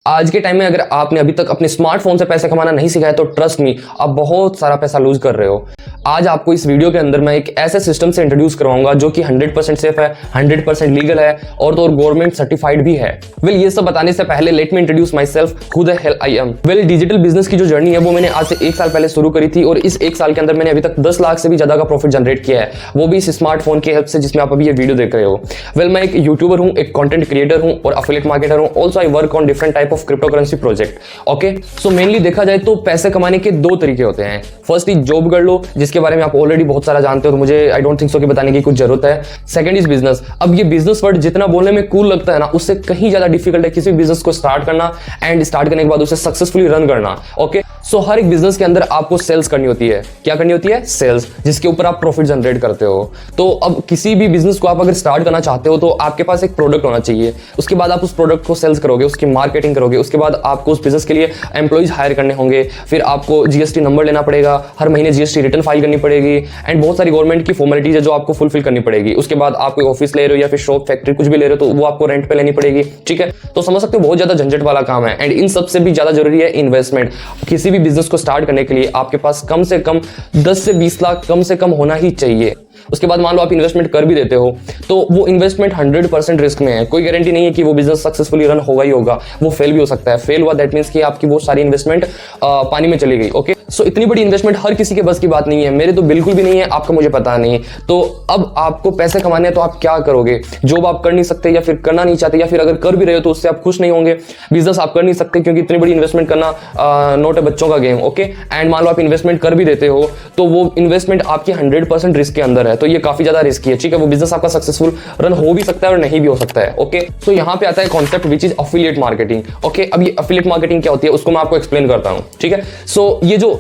आज के टाइम में अगर आपने अभी तक अपने स्मार्टफोन से पैसे कमाना नहीं सीखा है तो ट्रस्ट मी, आप बहुत सारा पैसा लूज कर रहे हो। आज आपको इस वीडियो के अंदर मैं एक ऐसे सिस्टम से इंट्रोड्यूस करवाऊंगा जो कि 100% सेफ है, 100% लीगल है और तो और गवर्नमेंट सर्टिफाइड भी है। वेल, ये सब बताने से पहले let me introduce my self, who the hell I am. Well, digital business की जो जर्नी है वो मैंने आज से 1 साल पहले शुरू करी थी और इस 1 साल के अंदर मैंने अभी तक 10 लाख से भी ज्यादा का प्रॉफिट जनरेट किया है, वो भी इस स्मार्टफोन की हेल्प से जिसमें आप अभी ये वीडियो देख रहे हो। वेल, मैं एक यूट्यूबर हूँ, एक कंटेंट क्रिएटर हूँ और एफिलिएट मार्केटर हूँ। Also I work on different type of crypto currency project. Okay, so mainly देखा जाए तो पैसे कमाने के 2 तरीके होते हैं। फर्स्ट इज जॉब कर लो, जिसके बारे में आप ऑलरेडी बहुत सारा जानते हो, तो मुझे आई डोंट थिंक सो कि बताने की कुछ जरूरत है। Second is business. अब ये बिजनेस वर्ड जितना बोलने में कूल लगता है ना, उससे कहीं ज्यादा डिफिकल्ट है किसी बिजनेस को स्टार्ट करना एंड स्टार्ट करने के बाद उसे सक्सेसफुली रन करना। ओके, सो हर एक बिजनेस के अंदर आपको सेल्स करनी होती है। क्या करनी होती है? सेल्स, जिसके ऊपर आप प्रॉफिट जनरेट करते हो। तो अब किसी भी बिजनेस को आप अगर स्टार्ट करना चाहते हो तो आपके पास एक प्रोडक्ट होना चाहिए। उसके बाद आप उस प्रोडक्ट को सेल्स करोगे, उसकी मार्केटिंग करोगे, उसके बाद आपको उस बिजनेस के लिए एम्प्लॉइज हायर करने होंगे, फिर आपको जीएसटी नंबर लेना पड़ेगा, हर महीने जीएसटी रिटर्न फाइल करनी पड़ेगी एंड बहुत सारी गवर्नमेंट की फॉर्मेलिटीज है जो आपको फुलफिल करनी पड़ेगी। उसके बाद आप कोई ऑफिस ले रहे हो या फिर शॉप फैक्ट्री कुछ भी ले रहे हो तो वो आपको रेंट पे लेनी पड़ेगी। ठीक है, तो समझ सकते हो बहुत ज्यादा झंझट वाला काम है एंड इन सबसे भी ज्यादा जरूरी है इन्वेस्टमेंट। किसी भी बिजनेस को स्टार्ट करने के लिए आपके पास कम से कम 10 से 20 लाख कम से कम होना ही चाहिए। उसके बाद मान लो आप इन्वेस्टमेंट कर भी देते हो तो वो इन्वेस्टमेंट 100% रिस्क में है। कोई गारंटी नहीं है कि वो बिजनेस सक्सेसफुली रन होगा ही होगा, वो फेल भी हो सकता है। फेल हुआ दैट मींस कि आपकी वो सारी इन्वेस्टमेंट पानी में चली गई। ओके, सो इतनी बड़ी इन्वेस्टमेंट हर किसी के बस की बात नहीं है, मेरे तो बिल्कुल भी नहीं है, आपका मुझे पता नहीं। तो अब आपको पैसे कमाने हैं तो आप क्या करोगे? जॉब आप कर नहीं सकते या फिर करना नहीं चाहते, या फिर अगर कर भी रहे हो तो उससे आप खुश नहीं होंगे। बिजनेस आप कर नहीं सकते क्योंकि इतनी बड़ी इन्वेस्टमेंट करना नोट है बच्चों का गेम। ओके, एंड मान लो आप इन्वेस्टमेंट कर भी देते हो तो वो इन्वेस्टमेंट आपकी 100% रिस्क के अंदर है, तो ये काफी ज्यादा रिस्की है। ठीक है, वो बिजनेस आपका सक्सेसफुल रन हो भी सकता है और नहीं भी हो सकता है। ओके, तो यहाँ पे आता है concept which is affiliate marketing. Okay, अब ये एफिलिएट मार्केटिंग क्या होती है उसको मैं आपको एक्सप्लेन करता हूँ। ठीक है, सो ये जो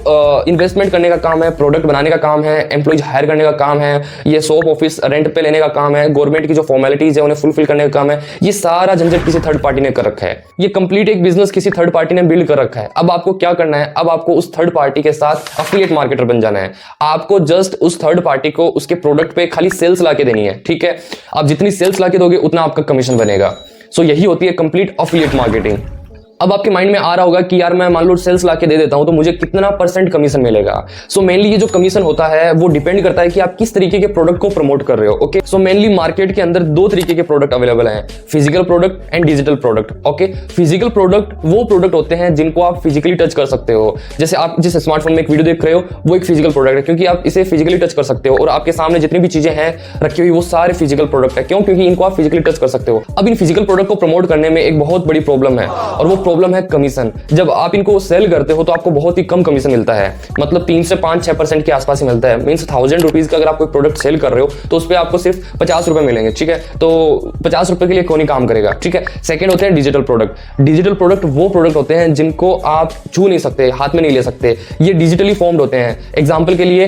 इन्वेस्टमेंट करने का काम है, प्रोडक्ट बनाने का काम है, एम्प्लॉइज हायर करने का काम है, ये शॉप ऑफिस रेंट पे लेने का काम है, गवर्नमेंट की जो फॉर्मेलिटीज है उन्हें फुलफिल करने का काम है, ये सारा झंझट किसी थर्ड पार्टी ने कर रखा है। ये कंप्लीट एक बिजनेस किसी थर्ड पार्टी ने बिल्ड कर रखा है। अब आपको क्या करना है? अब आपको उस थर्ड पार्टी के साथ एफिलिएट मार्केटर बन जाना है। आपको जस्ट उस थर्ड पार्टी को उसके प्रोडक्ट पे खाली सेल्स लाके देनी है। ठीक है, आप जितनी सेल्स लाके दोगे उतना आपका कमीशन बनेगा। सो यही होती है कंप्लीट एफिलिएट मार्केटिंग। अब आपके माइंड में आ रहा होगा कि यार मैं मान लो सेल्स लाके दे देता हूं तो मुझे कितना % कमीशन मिलेगा? सो मेनली ये जो कमीशन होता है वो डिपेंड करता है कि आप किस तरीके के प्रोडक्ट को प्रमोट कर रहे हो। ओके, सो मेनली मार्केट के अंदर 2 तरीके के प्रोडक्ट अवेलेबल हैं, physical product and digital product. Okay, physical product वो प्रोडक्ट होते हैं जिनको आप फिजिकली टच कर सकते हो। जैसे आप जिस स्मार्टफोन में एक वीडियो देख रहे हो वो एक फिजिकल प्रोडक्ट है क्योंकि आप इसे फिजिकली टच कर सकते हो और आपके सामने जितनी भी चीजें हैं रखी हुई वो सारे फिजिकल प्रोडक्ट है। क्यों? क्योंकि इनको आप फिजिकली टच कर सकते हो। अब इन फिजिकल प्रोडक्ट को प्रमोट करने में एक बहुत बड़ी प्रॉब्लम है और वो प्रॉब्लम है कमीशन। जब आप इनको सेल करते हो तो आपको बहुत ही कम कमीशन मिलता है, मतलब 3 से 5-6% के आसपास ही मिलता है। मींस 1000 रुपीज का अगर आप कोई प्रोडक्ट सेल कर रहे हो तो उस पर आपको सिर्फ 50 रुपए मिलेंगे। ठीक है, तो 50 रुपए के लिए कौन ही काम करेगा? ठीक है, सेकंड होते हैं डिजिटल प्रोडक्ट। डिजिटल प्रोडक्ट वो प्रोडक्ट होते हैं जिनको आप छू नहीं सकते, हाथ में नहीं ले सकते, ये डिजिटली फॉर्म्ड होते हैं। एग्जाम्पल के लिए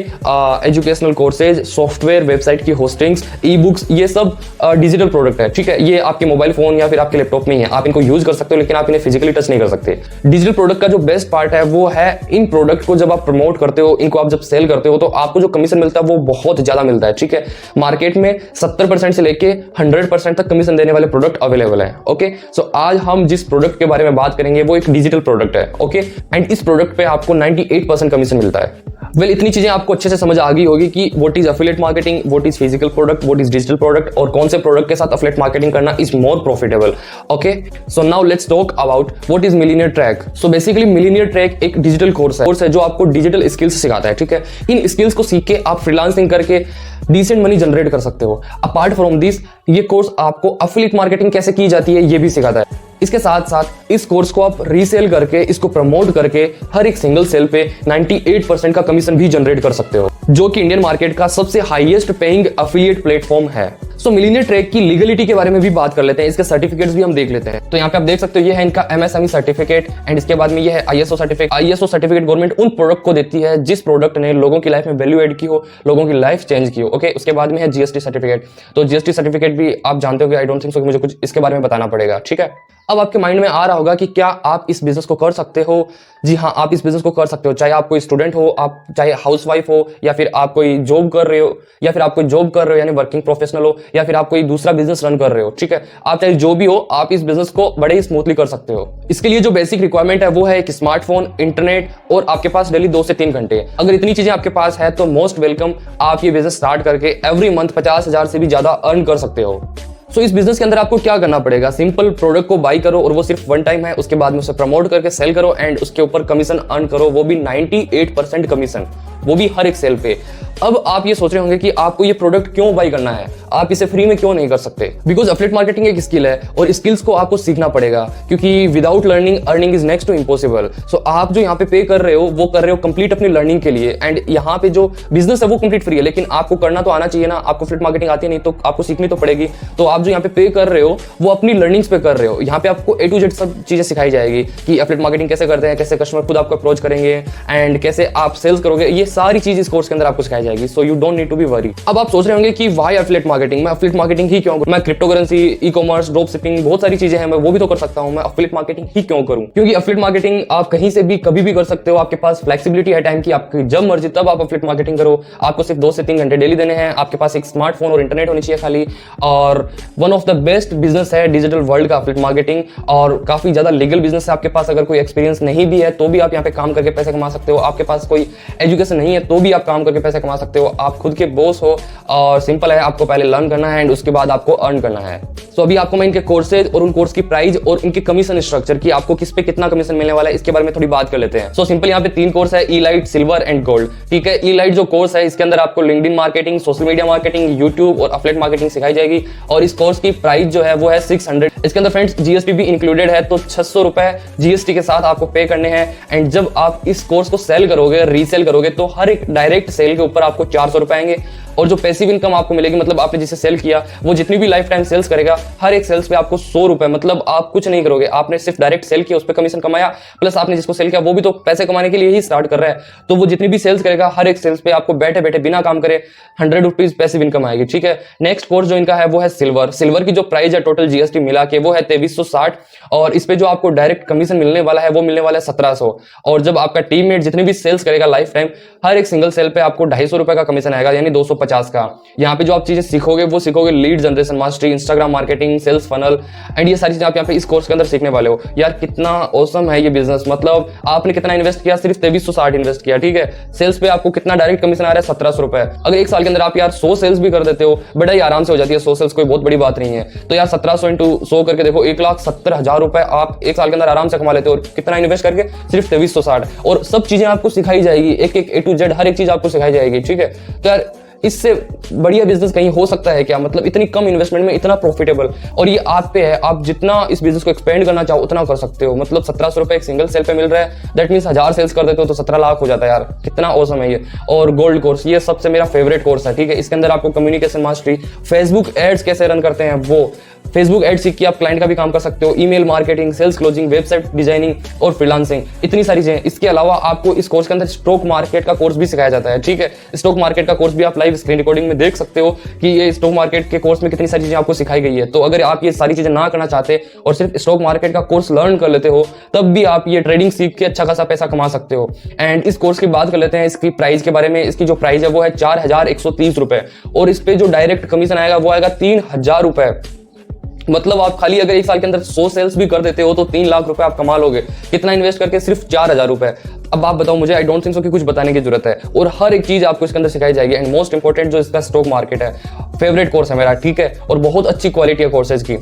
एजुकेशनल कोर्सेज, सॉफ्टवेयर, वेबसाइट की होस्टिंग्स, ई बुक्स, ये सब डिजिटल प्रोडक्ट है। ठीक है, ये आपके मोबाइल फोन या फिर आपके लैपटॉप में ही है, आप इनको यूज कर सकते हो लेकिन आप इन्हें फिजिकली टच नहीं कर सकते। डिजिटल प्रोडक्ट का जो बेस्ट पार्ट है वो है इन प्रोडक्ट को जब आप प्रमोट करते हो, इनको आप जब सेल करते हो तो आपको जो कमीशन मिलता है वो बहुत ज्यादा मिलता है। ठीक है, मार्केट में 70% से लेके 100% तक कमीशन देने वाले प्रोडक्ट अवेलेबल है। ओके, सो आज हम जिस प्रोडक्ट के बारे में बात करेंगे वो एक डिजिटल प्रोडक्ट है। ओके, एंड इस प्रोडक्ट पे आपको 98% कमीशन मिलता है। वेल, इतनी चीजें आपको अच्छे से समझ आ गई होगी कि what is affiliate marketing, what is physical product, what is digital product और कौन से प्रोडक्ट के साथ एफिलिएट मार्केटिंग करना is more profitable. Okay, so now let's talk about what is millionaire track. So basically millionaire track एक digital course है जो आपको डिजिटल स्किल्स सिखाता है। ठीक है, इन स्किल्स को सीख के आप फ्रीलांसिंग करके डिसेंट मनी जनरेट कर सकते हो। अपार्ट फ्रॉम दिस, ये कोर्स आपको एफिलिएट मार्केटिंग कैसे की जाती है ये भी सिखाता है। इसके साथ साथ इस कोर्स को आप रीसेल करके, इसको प्रमोट करके हर एक सिंगल सेल पे 98% का कमीशन भी जनरेट कर सकते हो, जो कि इंडियन मार्केट का सबसे हाईएस्ट पेइंग एफिलिएट प्लेटफॉर्म है। सो मिलियनेयर ट्रैक की लीगलिटी के बारे में भी बात कर लेते हैं, इसके सर्टिफिकेट्स भी हम देख लेते हैं। तो यहाँ पे आप देख सकते हो ये है इनका MSME सर्टिफिकेट एंड इसके बाद में ये है ISO certificate. ISO certificate government उन प्रोडक्ट को देती है जिस प्रोडक्ट ने लोगों की लाइफ में वैल्यू एड की हो, लोगों की लाइफ चेंज की हो। ओके, उसके बाद में है GST सर्टिफिकेट। तो GST सर्टिफिकेट भी आप जानते हो कि आई डोंट थिंक सो कि मुझे कुछ इसके बारे में बताना पड़ेगा। ठीक है, अब आपके माइंड में आ रहा होगा कि क्या आप इस बिजनेस को कर सकते हो? जी हाँ, आप इस बिजनेस को कर सकते हो, चाहे आप कोई स्टूडेंट हो, आप चाहे हाउसवाइफ हो, या फिर आप कोई जॉब कर रहे हो, या फिर आप कोई जॉब कर रहे हो यानी वर्किंग प्रोफेशनल हो, या फिर आप कोई दूसरा बिजनेस रन कर रहे हो, ठीक है, आप चाहे जो भी हो, आप इस बिजनेस को बड़े ही स्मूथली कर सकते हो। इसके लिए जो बेसिक रिक्वायरमेंट है वो है एक स्मार्टफोन, इंटरनेट और आपके पास डेली 2 से 3 घंटे। अगर इतनी चीजें आपके पास है तो मोस्ट वेलकम, आप ये बिजनेस स्टार्ट करके एवरी मंथ 50,000 से भी ज्यादा अर्न कर सकते हो। सो इस बिजनेस के अंदर आपको क्या करना पड़ेगा, सिंपल प्रोडक्ट को बाई करो और वो सिर्फ वन टाइम है, उसके बाद में उसे प्रमोट करके सेल करो एंड उसके ऊपर कमीशन अर्न करो, वो भी 98% कमीशन, वो भी हर एक सेल पे। अब आप ये सोच रहे होंगे कि आपको ये प्रोडक्ट क्यों बाई करना है, आप इसे फ्री में क्यों नहीं कर सकते। बिकॉज एफिलिएट मार्केटिंग एक स्किल है और स्किल्स को आपको सीखना पड़ेगा, क्योंकि without learning earning is next to impossible. So आप जो यहाँ पे पे कर रहे हो वो कर रहे हो कंप्लीट अपनी लर्निंग के लिए, एंड यहाँ पे जो बिजनेस है वो कंप्लीट फ्री है, लेकिन आपको करना तो आना चाहिए ना। आपको एफिलिएट मार्केटिंग आती है नहीं तो आपको सीखनी तो पड़ेगी। तो आप जो यहाँ पे कर रहे हो वो अपनी लर्निंग्स पे कर रहे हो। यहाँ पे आपको A to Z सब चीजें सिखाई जाएगी कि एफिलिएट मार्केटिंग कैसे करते हैं, कैसे कस्टमर खुद आपको अप्रोच करेंगे एंड कैसे आप सेल्स करोगे, ये सारी चीज इस कोर्स के अंदर आपको सिखाई जाएगी। So you don't need to be worry. अब आप सोच रहे होंगे कि व्हाई एफिलिएट मार्केटिंग, मैं एफिलिएट मार्केटिंग ही क्यों करूं, मैं crypto currency, e commerce, drop shipping, बहुत सारी चीजें हैं, मैं वो भी तो कर सकता हूं, मैं एफिलिएट मार्केटिंग ही क्यों करूं। क्योंकि एफिलिएट मार्केटिंग आप कहीं से भी कभी भी कर सकते हो, आपके पास फ्लेक्सिबिलिटी है टाइम की, आपकी जब मर्जी तब आप एफिलिएट मार्केटिंग करो। आपको सिर्फ 2 से 3 घंटे डेली देने हैं, आपके पास एक स्मार्टफोन और इंटरनेट होनी चाहिए खाली, और one of the best business है डिजिटल वर्ल्ड का एफिलिएट मार्केटिंग, और काफी ज्यादा लीगल बिजनेस है। आपके पास अगर कोई एक्सपीरियंस नहीं भी है तो भी आप यहाँ पे काम करके पैसे कमा सकते हो, आपके पास कोई एजुकेशन नहीं है तो भी आप काम करके पैसे कमा सकते हो, आप खुद के बॉस हो, और सिंपल है, आपको पहले लर्न करना है एंड उसके बाद आपको अर्न करना है। सो अभी आपको मैं इनके कोर्सेज और उन कोर्स की प्राइस और इनके कमीशन स्ट्रक्चर की आपको किस पे कितना कमीशन मिलने वाला है इसके बारे में थोड़ी बात कर लेते हैं। सो सिंपल यहाँ पे 3 कोर्स है, ई-लाइट, सिल्वर एंड गोल्ड, ठीक है। ई-लाइट जो कोर्स है इसके अंदर आपको LinkedIn marketing, social media marketing, YouTube और एफिलिएट मार्केटिंग सिखाई जाएगी, और इस कोर्स की प्राइस जो है वो है 600। इसके अंदर फ्रेंड्स जीएसटी भी इंक्लूडेड है, तो 600 रुपए जीएसटी के साथ आपको पे करने हैं। एंड जब आप इस कोर्स को सेल करोगे, रीसेल करोगे, तो हर एक डायरेक्ट सेल के ऊपर आपको 400 रुपए आएंगे, और जो पैसिव इनकम आपको मिलेगी, मतलब आपने जिसे सेल किया वो जितनी भी लाइफ टाइम सेल्स करेगा, हर एक सेल्स पे आपको 100 रुपए, मतलब आप कुछ नहीं करोगे, आपने सिर्फ डायरेक्ट सेल किया, उस पर कमीशन कमाया, प्लस आपने जिसको सेल किया वो भी तो पैसे कमाने के लिए ही स्टार्ट कर रहा है, तो वो जितनी भी सेल्स करेगा हर एक सेल्स पे आपको बैठे बैठे बिना काम करे 100 रुपीज पैसिव इनकम आएगी, ठीक है। नेक्स्ट कोर्स जो इनका है वो है सिल्वर। सिल्वर की जो प्राइस है टोटल जीएसटी मिला के वो है 2360, और इस पे जो आपको डायरेक्ट कमीशन मिलने वाला है वो मिलने वाला है 1700, और जब आपका टीममेट जितनी भी सेल्स करेगा लाइफ टाइम, हर एक सिंगल सेल पे आपको 250 रुपए का कमीशन आएगा, यानी 250 का। यहाँ पे जो आप चीजें सीखोगे वो सीखोगे lead generation mastery, Instagram marketing, sales funnel, and ये सारी चीजें आप यहाँ पे इस कोर्स के अंदर सीखने वाले हो। यार कितना ऑसम है ये बिजनेस, मतलब आपने कितना इन्वेस्ट किया, सिर्फ 2360 इन्वेस्ट किया, ठीक है। सेल्स पे आपको कितना डायरेक्ट कमीशन आ रहा है, 1700 रुपए। अगर एक साल के अंदर आप यार 100 सेल्स भी कर देते हो, बड़ा ही आराम से हो जाती है 100 सेल्स, कोई बहुत बड़ी बात नहीं है। तो यार 1700 इंटू 100 करके देखो, 1,70,000 रुपए आप एक साल के अंदर आराम से कमा लेते हो, और कितना इन्वेस्ट करके, सिर्फ 2360, और सब चीजें आपको सिखाई जाएगी, एक एक A to Z हर एक चीज आपको सिखाई जाएगी, ठीक है। तो यार इससे बढ़िया बिजनेस कहीं हो सकता है क्या, मतलब इतनी कम इन्वेस्टमेंट में इतना प्रॉफिटेबल, और ये आप पे है, आप जितना इस बिजनेस को एक्सपेंड करना चाहो उतना कर सकते हो। मतलब 1700 रुपए एक सिंगल सेल पे मिल रहा है, दैट मींस 1000 सेल्स कर देते हो तो 17 लाख हो जाता है यार, कितना ऑसम है ये। और गोल्ड कोर्स, ये सबसे मेरा फेवरेट कोर्स है, ठीक है। इसके अंदर आपको कम्युनिकेशन मास्टरी, फेसबुक एड्स कैसे रन करते हैं वो, फेसबुक एड सीख के आप क्लाइंट का भी काम कर सकते हो, email marketing, sales closing, website designing और फ्रीलांसिंग, इतनी सारी चीजें। इसके अलावा आपको इस कोर्स के अंदर स्टॉक मार्केट का कोर्स भी सिखाया जाता है, ठीक है। स्टॉक मार्केट का कोर्स भी आप लाइव स्क्रीन रिकॉर्डिंग में देख सकते हो कि ये स्टॉक मार्केट के कोर्स में कितनी सारी चीजें आपको सिखाई गई है। तो अगर आप ये सारी चीजें ना करना चाहते और सिर्फ स्टॉक मार्केट का कोर्स लर्न कर लेते हो, तब भी आप ये ट्रेडिंग सीख के अच्छा खासा पैसा कमा सकते हो। एंड इस कोर्स की बात कर लेते हैं, इसकी प्राइस के बारे में। इसकी जो प्राइस है वो है 4130 रुपए, और इस पे जो डायरेक्ट कमीशन आएगा वो आएगा 3000 रुपए। मतलब आप खाली अगर एक साल के अंदर 100 सेल्स भी कर देते हो तो 3 लाख रुपए आप कमा लोगे, कितना इन्वेस्ट करके, सिर्फ 4000 रुपए। अब आप बताओ, मुझे आई डोंट थिंक सो कि कुछ बताने की जरूरत है, और हर एक चीज आपको इसके अंदर सिखाई जाएगी। एंड मोस्ट इंपॉर्टेंट जो इसका स्टॉक मार्केट है, फेवरेट कोर्स है मेरा, ठीक है, और बहुत अच्छी क्वालिटी है कोर्सेज की,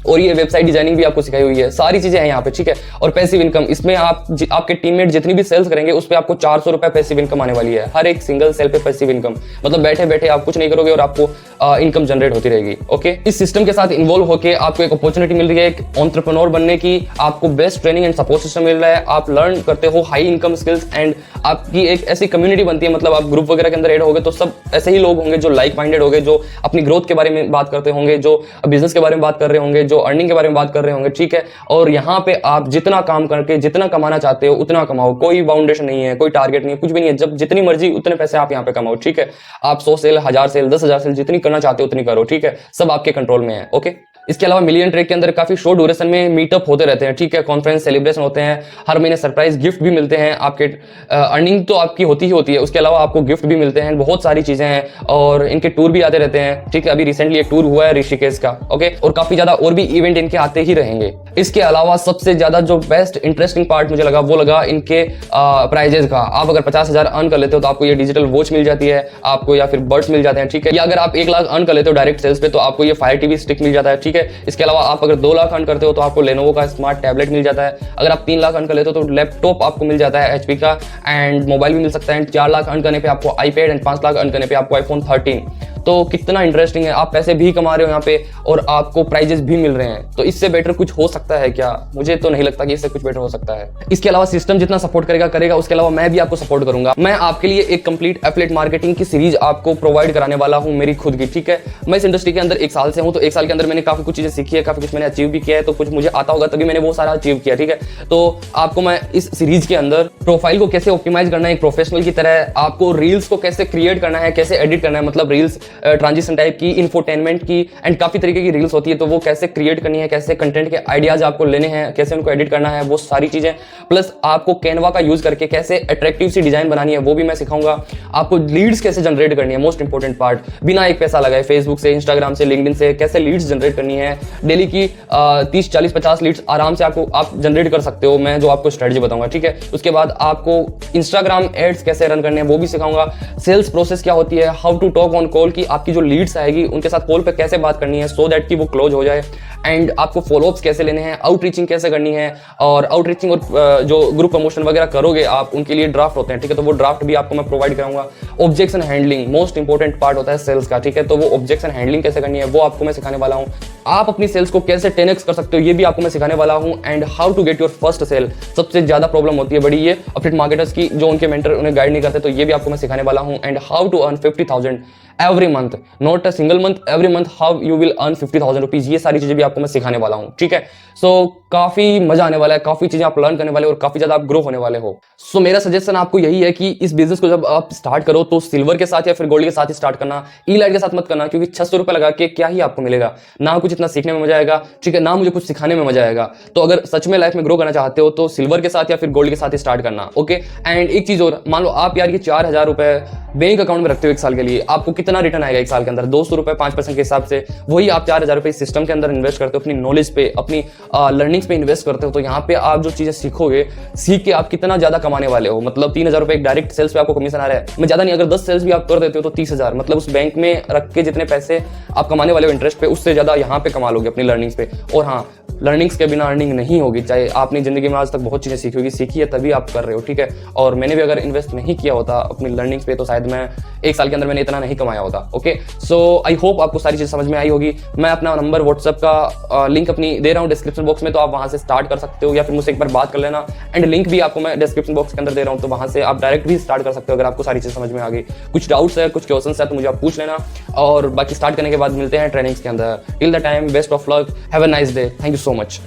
और ये वेबसाइट डिजाइनिंग भी आपको सिखाई हुई है, सारी चीजें हैं यहाँ पे, ठीक है। और पैसिव इनकम, इसमें आपके टीममेट जितनी भी सेल्स करेंगे उस पे आपको 400 रुपए पैसिव इनकम आने वाली है, हर एक सिंगल सेल पे पैसिव इनकम, मतलब बैठे बैठे आप कुछ नहीं करोगे और आपको इनकम जनरेट होती रहेगी, ओके। इस सिस्टम के साथ इन्वॉल्व होकर आपको एक अपॉर्चुनिटी मिल रही है एक एंटरप्रेन्योर बनने की, आपको best training and support system मिल रहा है, आप लर्न करते हो हाई इनकम स्किल्स, एंड आपकी एक ऐसी कम्युनिटी बनती है, मतलब आप ग्रुप वगैरह के अंदर ऐड होगे तो सब ऐसे ही लोग होंगे जो लाइक माइंडेड होंगे, जो अपनी ग्रोथ के बारे में बात करते होंगे, जो बिजनेस के बारे में बात कर रहे होंगे, जो अर्निंग के बारे में बात कर रहे होंगे, ठीक है। और यहाँ पे आप जितना काम करके जितना कमाना चाहते हो उतना कमाओ, कोई बाउंडेशन नहीं है, कोई टारगेट नहीं है, कुछ भी नहीं है, जब जितनी मर्जी उतने पैसे आप यहाँ पे कमाओ, ठीक है। आप 100 सेल, 1000 सेल, 10,000 सेल जितनी करना चाहते हो उतनी करो, ठीक है, सब आपके कंट्रोल में है, ओके। इसके अलावा मिलियन ट्रेक के अंदर काफी शॉर्ट ड्यूरेशन में मीटअप होते रहते हैं, ठीक है, कॉन्फ्रेंस सेलिब्रेशन होते हैं, हर महीने सरप्राइज गिफ्ट भी मिलते हैं, आपके अर्निंग तो आपकी होती ही होती है, उसके अलावा आपको गिफ्ट भी मिलते हैं, बहुत सारी चीजें हैं और इनके टूर भी आते रहते हैं, ठीक है। अभी रिसेंटली एक टूर हुआ है ऋषिकेश का, ओके, और काफी ज्यादा और भी इवेंट इनके आते ही रहेंगे। इसके अलावा सबसे ज्यादा जो बेस्ट इंटरेस्टिंग पार्ट मुझे लगा वो लगा इनके प्राइजेस का। आप अगर 50,000 अर्न कर लेते हो तो आपको ये डिजिटल वॉच मिल जाती है आपको, या फिर बर्ड्स मिल जाते हैं, ठीक है, या अगर आप 1 लाख अर्न कर लेते हो डायरेक्ट सेल्स पे तो आपको ये फायर टीवी स्टिक मिल जाता है, ठीक है। इसके अलावा आप अगर 2 लाख अर्न करते हो तो आपको लेनोवो का स्मार्ट टैबलेट मिल जाता है। अगर आप 3 लाख अर्न कर लेते हो तो लैपटॉप आपको मिल जाता है HP का, एंड मोबाइल भी मिल सकता है। 4 लाख अर्न करने पे आपको iPad एंड 5 लाख अर्न करने पे आपको iPhone 13। तो कितना इंटरेस्टिंग है, आप पैसे भी कमा रहे हो यहाँ पे और आपको प्राइजेस भी मिल रहे हैं, तो इससे बेटर कुछ हो सकता है क्या? मुझे तो नहीं लगता कि इससे कुछ बेटर हो सकता है। इसके अलावा सिस्टम जितना सपोर्ट करेगा, उसके अलावा मैं भी आपको सपोर्ट करूंगा। मैं आपके लिए एक कंप्लीट एफिलिएट मार्केटिंग की सीरीज आपको प्रोवाइड कराने वाला हूं, मेरी खुद की, ठीक है। मैं इस इंडस्ट्री के अंदर 1 साल से हूं, तो 1 साल के अंदर मैंने काफी कुछ चीजें सीखी है, काफी कुछ मैंने अचीव भी किया है, तो कुछ मुझे आता होगा तभी मैंने वो सारा अचीव किया, ठीक है। तो आपको मैं इस सीरीज के अंदर प्रोफाइल को कैसे ऑप्टिमाइज करना है एक प्रोफेशनल की तरह, आपको रील्स को कैसे क्रिएट करना है, कैसे एडिट करना है, मतलब रील्स ट्रांजिशन टाइप की, इंफोटेनमेंट की, एंड काफी तरीके की रील्स होती है, तो वो कैसे क्रिएट करनी है, कैसे कंटेंट के आइडियाज आपको लेने हैं, कैसे उनको एडिट करना है, वो सारी चीजें, प्लस आपको कैनवा का यूज करके कैसे अट्रैक्टिव सी डिजाइन बनानी है वो भी मैं सिखाऊंगा। आपको लीड्स कैसे जनरेट करनी है, मोस्ट इंपॉर्टेंट पार्ट, बिना एक पैसा लगाए, फेसबुक से, इंस्टाग्राम से, लिंक्डइन से कैसे लीड्स जनरेट करनी है। डेली की 30, 40, 50 लीड्स आराम से आप जनरेट कर सकते हो, मैं जो आपको स्ट्रेटजी बताऊंगा, ठीक है। उसके बाद आपको इंस्टाग्राम एड्स कैसे रन करने हैं वो भी सिखाऊंगा। सेल्स प्रोसेस क्या होती है, how to talk on call, की आपकी जो लीड्स आएगी उनके साथ कॉल पे कैसे बात करनी है सो दैट कि वो क्लोज हो जाए, एंड आपको फॉलोअप्स कैसे लेने हैं, आउटरीचिंग कैसे करनी है, और आउटरीचिंग और जो ग्रुप प्रमोशन वगैरह करोगे आप उनके लिए ड्राफ्ट होते हैं, ठीक है, तो वो ड्राफ्ट भी आपको मैं प्रोवाइड कराऊंगा। Objection handling most important part होता है सेल्स का, ठीक है, तो वो ऑब्जेक्शन हैंडलिंग कैसे करनी है वो आपको मैं सिखाने वाला हूं। आप अपनी सेल्स को कैसे 10x कर सकते हो ये भी आपको मैं सिखाने वाला हूं, and how to get your first sale. सबसे ज्यादा प्रॉब्लम होती है बड़ी ये अफिलिएट मार्केटर्स की, जो उनके मेंटर उन्हें गाइड नहीं करते, तो ये भी आपको मैं सिखाने वाला हूं। And how to earn 50,000 every month, not a single month, every month how you will earn 50,000 rupees, ये सारी चीजें भी आपको मैं सिखाने वाला हूं, ठीक है। सो काफी मजा आने वाला है, काफी चीजें आप लर्न करने वाले हो और काफी ज्यादा आप ग्रो होने वाले हो। सो मेरा सजेशन आपको यही है कि इस बिजनेस को जब आप स्टार्ट करो तो सिल्वर के साथ या फिर गोल्ड के साथ ही स्टार्ट करना, ई-लाइट के साथ मत करना, क्योंकि 600 रुपए लगा के क्या ही आपको मिलेगा, ना कुछ इतना सीखने में मजा आएगा, ठीक है, ना मुझे कुछ सिखाने में मजा आएगा। तो अगर सच में लाइफ में ग्रो करना चाहते हो तो सिल्वर के साथ या फिर गोल्ड के साथ ही स्टार्ट करना, ओके। एंड एक चीज और, मान लो आप यार ये 4,000 रुपए बैंक अकाउंट में रखते हो 1 साल के लिए, आपको कितना रिटर्न आएगा 1 साल के अंदर? 200 रुपए 5% के हिसाब से। वही आप 4,000 रुपए सिस्टम के अंदर इन्वेस्ट करते हो, अपनी नॉलेज पे, अपनी लर्निंग्स पे इन्वेस्ट करते हो, तो यहाँ पे आप जो चीजें सीखोगे, सीख के आप कितना ज्यादा कमाने वाले हो। मतलब 3,000 रुपए एक डायरेक्ट सेल्स पे आपको कमिशन आ रहा है, मैं ज्यादा नहीं, अगर 10 सेल्स भी आप कर देते हो तो 30,000, मतलब उस बैंक में रख के जितने पैसे आप कमाने वाले हो इंटरेस्ट पे, उससे ज्यादा यहाँ पे कमा लोगे अपनी लर्निंग्स पे। और हाँ, लर्निंग्स के बिना अर्निंग नहीं होगी, चाहे आपने जिंदगी में आज तक बहुत चीजें सीखी होगी, सीखी है तभी आप कर रहे हो, ठीक है। और मैंने भी अगर इन्वेस्ट नहीं किया होता अपनी लर्निंग्स पे तो शायद मैं 1 साल के अंदर मैंने इतना नहीं कमाया होता, ओके। सो आई होप आपको सारी चीज समझ में आई होगी। मैं अपना नंबर व्हाट्सएप का लिंक अपनी दे रहा हूँ डिस्क्रिप्शन बॉक्स में, तो आप वहां से स्टार्ट कर सकते हो या फिर मुझसे एक बार बात कर लेना, एंड लिंक भी आपको मैं डिस्क्रिप्शन बॉक्स के अंदर दे रहा हूँ, तो वहां से आप डायरेक्ट भी स्टार्ट कर सकते हो अगर आपको सारी चीज समझ में आ गई। कुछ डाउट्स है, कुछ क्वेश्चन है तो मुझे आप पूछ लेना, और बाकी स्टार्ट करने के बाद मिलते हैं ट्रेनिंग्स के अंदर। Till the time, best of luck, have a nice day, thank you so much.